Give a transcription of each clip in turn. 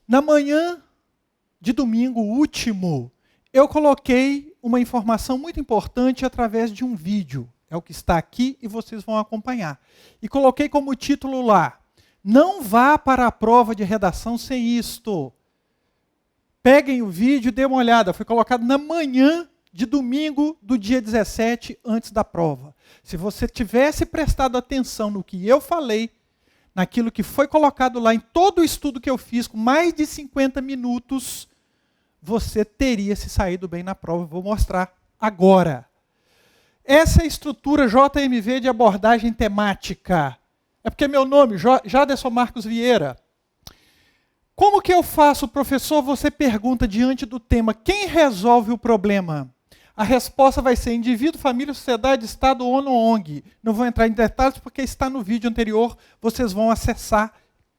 Na manhã de domingo último, eu coloquei uma informação muito importante através de um vídeo. É o que está aqui e vocês vão acompanhar. E coloquei como título lá: não vá para a prova de redação sem isto. Peguem o vídeo e dêem uma olhada. Foi colocado na manhã de domingo do dia 17, antes da prova. Se você tivesse prestado atenção no que eu falei, naquilo que foi colocado lá em todo o estudo que eu fiz, com mais de 50 minutos, você teria se saído bem na prova. Vou mostrar agora. Essa é a estrutura JMV de abordagem temática. É porque é meu nome, Jaderson Marcos Vieira. Como que eu faço, professor? Você pergunta diante do tema: quem resolve o problema? A resposta vai ser indivíduo, família, sociedade, Estado, ONU, ONG. Não vou entrar em detalhes porque está no vídeo anterior, vocês vão acessar,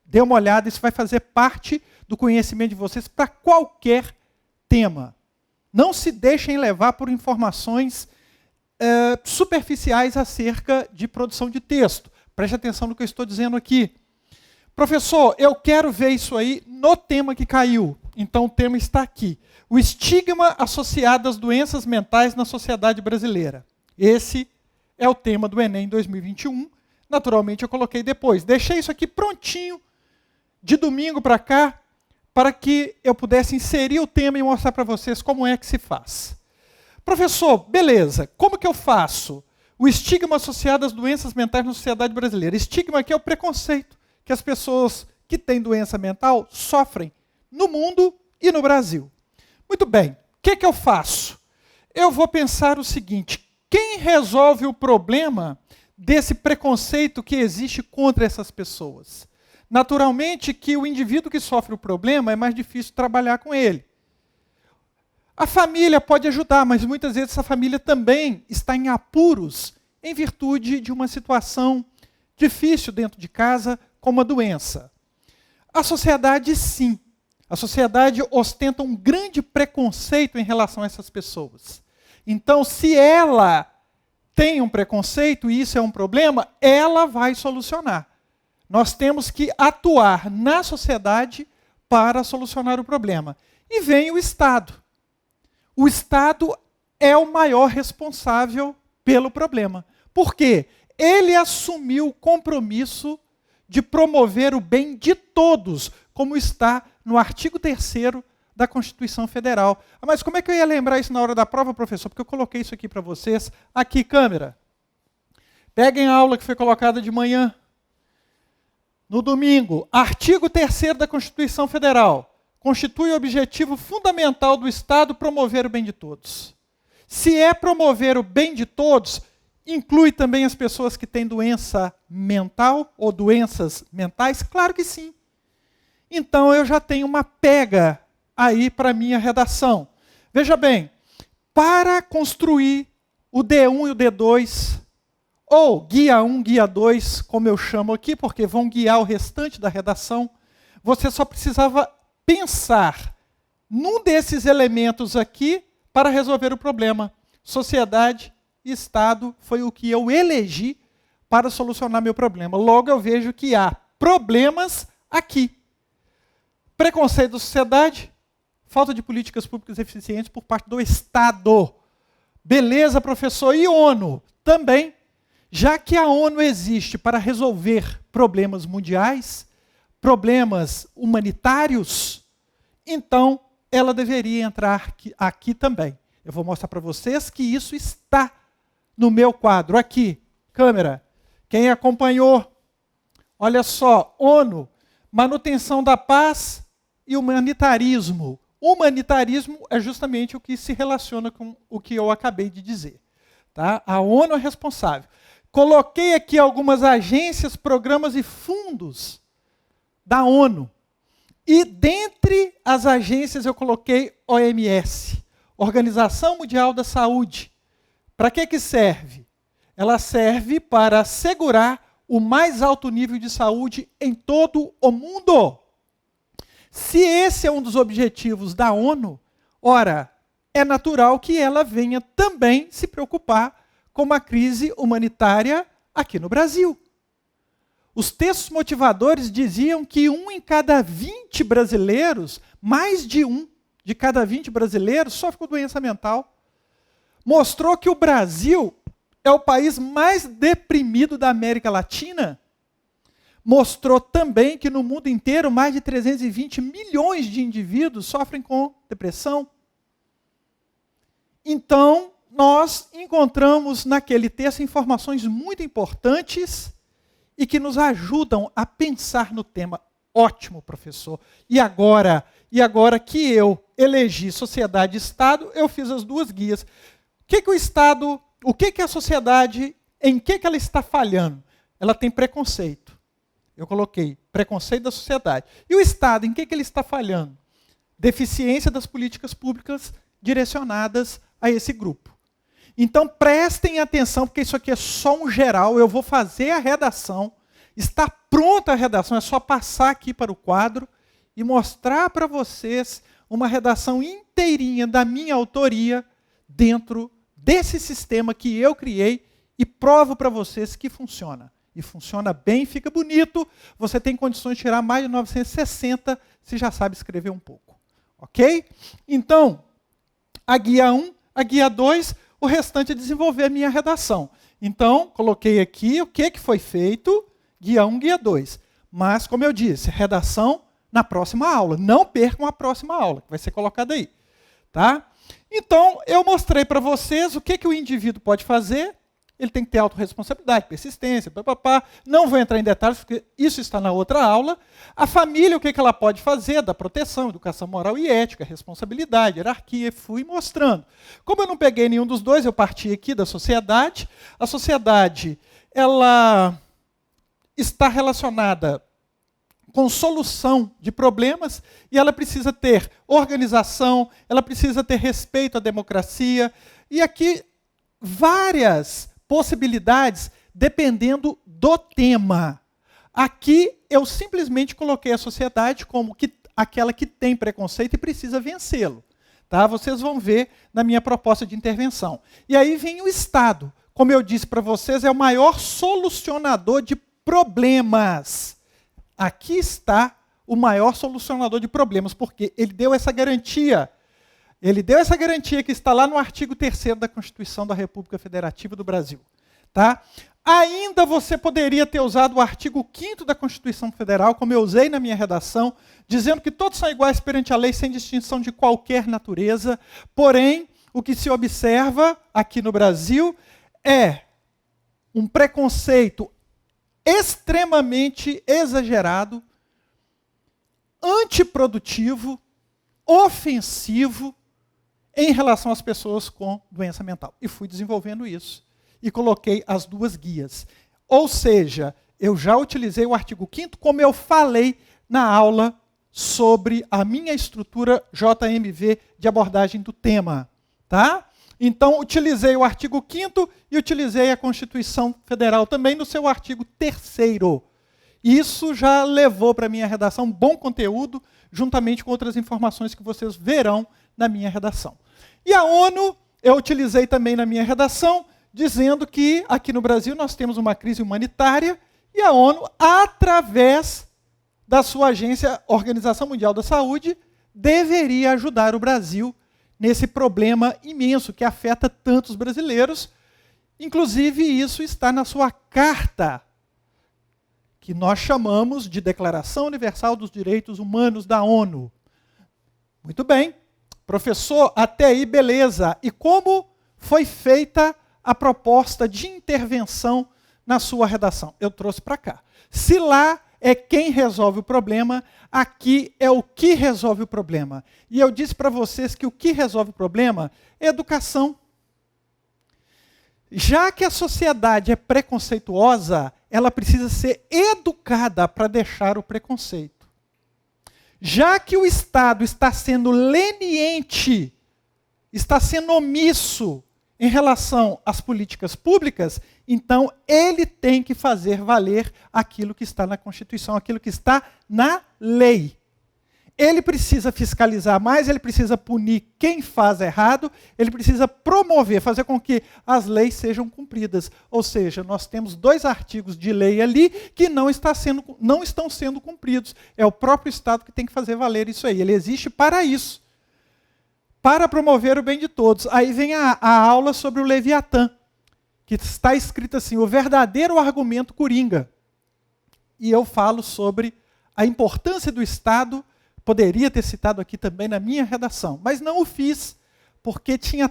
dê uma olhada, isso vai fazer parte do conhecimento de vocês para qualquer tema. Não se deixem levar por informações superficiais acerca de produção de texto. Preste atenção no que eu estou dizendo aqui. Professor, eu quero ver isso aí no tema que caiu. Então o tema está aqui. O estigma associado às doenças mentais na sociedade brasileira. Esse é o tema do Enem 2021. Naturalmente eu coloquei depois. Deixei isso aqui prontinho, de domingo para cá, para que eu pudesse inserir o tema e mostrar para vocês como é que se faz. Professor, beleza, como que eu faço? O estigma associado às doenças mentais na sociedade brasileira. Estigma aqui é o preconceito que as pessoas que têm doença mental sofrem no mundo e no Brasil. Muito bem, o que eu faço? Eu vou pensar o seguinte: quem resolve o problema desse preconceito que existe contra essas pessoas? Naturalmente que o indivíduo que sofre o problema é mais difícil trabalhar com ele. A família pode ajudar, mas muitas vezes essa família também está em apuros em virtude de uma situação difícil dentro de casa, como a doença. A sociedade, sim. A sociedade ostenta um grande preconceito em relação a essas pessoas. Então, se ela tem um preconceito e isso é um problema, ela vai solucionar. Nós temos que atuar na sociedade para solucionar o problema. E vem o Estado. O Estado é o maior responsável pelo problema. Por quê? Ele assumiu o compromisso de promover o bem de todos, como está no artigo 3º da Constituição Federal. Mas como é que eu ia lembrar isso na hora da prova, professor? Porque eu coloquei isso aqui para vocês. Aqui, câmera. Peguem a aula que foi colocada de manhã. No domingo, artigo 3º da Constituição Federal. Constitui o objetivo fundamental do Estado promover o bem de todos. Se é promover o bem de todos, inclui também as pessoas que têm doença mental ou doenças mentais? Claro que sim. Então eu já tenho uma pega aí para a minha redação. Veja bem, para construir o D1 e o D2, ou guia 1, guia 2, como eu chamo aqui, porque vão guiar o restante da redação, você só precisava pensar num desses elementos aqui para resolver o problema. Sociedade e Estado foi o que eu elegi para solucionar meu problema. Logo eu vejo que há problemas aqui. Preconceito da sociedade, falta de políticas públicas eficientes por parte do Estado. Beleza, professor? E ONU? Também. Já que a ONU existe para resolver problemas mundiais, problemas humanitários, então ela deveria entrar aqui também. Eu vou mostrar para vocês que isso está no meu quadro. Aqui, câmera. Quem acompanhou? Olha só, ONU, manutenção da paz e humanitarismo. Humanitarismo é justamente o que se relaciona com o que eu acabei de dizer. Tá? A ONU é responsável. Coloquei aqui algumas agências, programas e fundos da ONU. E dentre as agências eu coloquei OMS, Organização Mundial da Saúde. Para que serve? Ela serve para assegurar o mais alto nível de saúde em todo o mundo. Se esse é um dos objetivos da ONU, ora, é natural que ela venha também se preocupar com uma crise humanitária aqui no Brasil. Os textos motivadores diziam que 1 em cada 20 brasileiros, mais de 1 de cada 20 brasileiros, sofre com doença mental. Mostrou que o Brasil é o país mais deprimido da América Latina. Mostrou também que no mundo inteiro mais de 320 milhões de indivíduos sofrem com depressão. Então, nós encontramos naquele texto informações muito importantes e que nos ajudam a pensar no tema. Ótimo, professor. E agora que eu elegi sociedade e Estado, eu fiz as duas guias. O que a sociedade, em que ela está falhando? Ela tem preconceito. Eu coloquei preconceito da sociedade. E o Estado, em que ele está falhando? Deficiência das políticas públicas direcionadas a esse grupo. Então prestem atenção, porque isso aqui é só um geral, eu vou fazer a redação, está pronta a redação, é só passar aqui para o quadro e mostrar para vocês uma redação inteirinha da minha autoria dentro desse sistema que eu criei e provo para vocês que funciona. E funciona bem, fica bonito, você tem condições de tirar mais de 960 se já sabe escrever um pouco. Ok? Então, a guia 1, a guia 2, o restante é desenvolver a minha redação. Então, coloquei aqui o que foi feito, guia 1, guia 2. Mas, como eu disse, redação na próxima aula. Não percam a próxima aula, que vai ser colocada aí. Tá? Então, eu mostrei para vocês o que o indivíduo pode fazer. Ele tem que ter autorresponsabilidade, persistência, papapá. Não vou entrar em detalhes, porque isso está na outra aula. A família, o que ela pode fazer? Da proteção, educação moral e ética, responsabilidade, hierarquia, fui mostrando. Como eu não peguei nenhum dos dois, eu parti aqui da sociedade. A sociedade, ela está relacionada com solução de problemas e ela precisa ter organização, ela precisa ter respeito à democracia. E aqui, várias possibilidades dependendo do tema. Aqui eu simplesmente coloquei a sociedade como aquela que tem preconceito e precisa vencê-lo. Tá? Vocês vão ver na minha proposta de intervenção. E aí vem o Estado. Como eu disse para vocês, é o maior solucionador de problemas. Aqui está o maior solucionador de problemas, porque ele deu essa garantia. Ele deu essa garantia que está lá no artigo 3º da Constituição da República Federativa do Brasil. Tá? Ainda você poderia ter usado o artigo 5º da Constituição Federal, como eu usei na minha redação, dizendo que todos são iguais perante a lei, sem distinção de qualquer natureza. Porém, o que se observa aqui no Brasil é um preconceito extremamente exagerado, antiprodutivo, ofensivo, em relação às pessoas com doença mental. E fui desenvolvendo isso. E coloquei as duas guias. Ou seja, eu já utilizei o artigo 5º, como eu falei na aula sobre a minha estrutura JMV de abordagem do tema. Tá? Então, utilizei o artigo 5º e utilizei a Constituição Federal também no seu artigo 3º. Isso já levou para a minha redação um bom conteúdo, juntamente com outras informações que vocês verão na minha redação. E a ONU, eu utilizei também na minha redação, dizendo que aqui no Brasil nós temos uma crise humanitária e a ONU, através da sua agência Organização Mundial da Saúde, deveria ajudar o Brasil nesse problema imenso que afeta tantos brasileiros. Inclusive, isso está na sua carta, que nós chamamos de Declaração Universal dos Direitos Humanos da ONU. Muito bem. Professor, até aí, beleza. E como foi feita a proposta de intervenção na sua redação? Eu trouxe para cá. Se lá é quem resolve o problema, aqui é o que resolve o problema. E eu disse para vocês que o que resolve o problema é educação. Já que a sociedade é preconceituosa, ela precisa ser educada para deixar o preconceito. Já que o Estado está sendo leniente, está sendo omisso em relação às políticas públicas, então ele tem que fazer valer aquilo que está na Constituição, aquilo que está na lei. ele precisa fiscalizar mais, ele precisa punir quem faz errado, ele precisa promover, fazer com que as leis sejam cumpridas. Ou seja, nós temos 2 artigos de lei ali que não estão sendo cumpridos. É o próprio Estado que tem que fazer valer isso aí. Ele existe para isso, para promover o bem de todos. Aí vem a aula sobre o Leviatã, que está escrito assim, o verdadeiro argumento coringa. E eu falo sobre a importância do Estado. Poderia ter citado aqui também na minha redação, mas não o fiz, porque tinha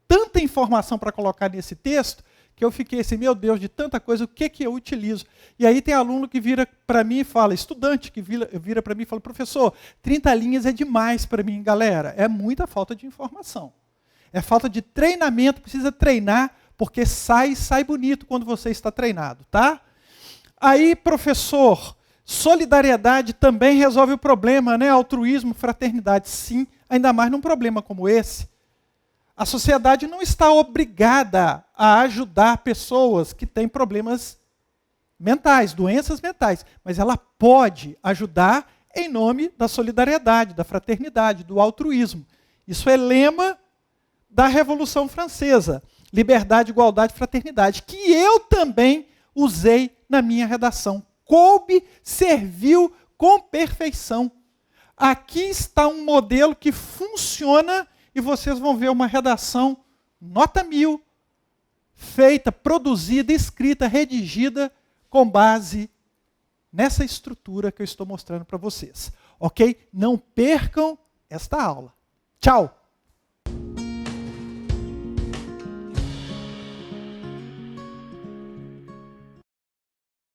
tanta informação para colocar nesse texto, que eu fiquei assim, meu Deus, de tanta coisa, o que eu utilizo? E aí tem aluno que vira para mim e fala, estudante que vira para mim e fala, professor, 30 linhas é demais para mim, galera. É muita falta de informação. É falta de treinamento, precisa treinar, porque sai bonito quando você está treinado, tá? Aí, professor, solidariedade também resolve o problema, né? Altruísmo, fraternidade, sim, ainda mais num problema como esse. A sociedade não está obrigada a ajudar pessoas que têm problemas mentais, doenças mentais, mas ela pode ajudar em nome da solidariedade, da fraternidade, do altruísmo. Isso é lema da Revolução Francesa, liberdade, igualdade, fraternidade, que eu também usei na minha redação. Coube, serviu com perfeição. Aqui está um modelo que funciona e vocês vão ver uma redação nota 1000, feita, produzida, escrita, redigida com base nessa estrutura que eu estou mostrando para vocês. Ok? Não percam esta aula. Tchau!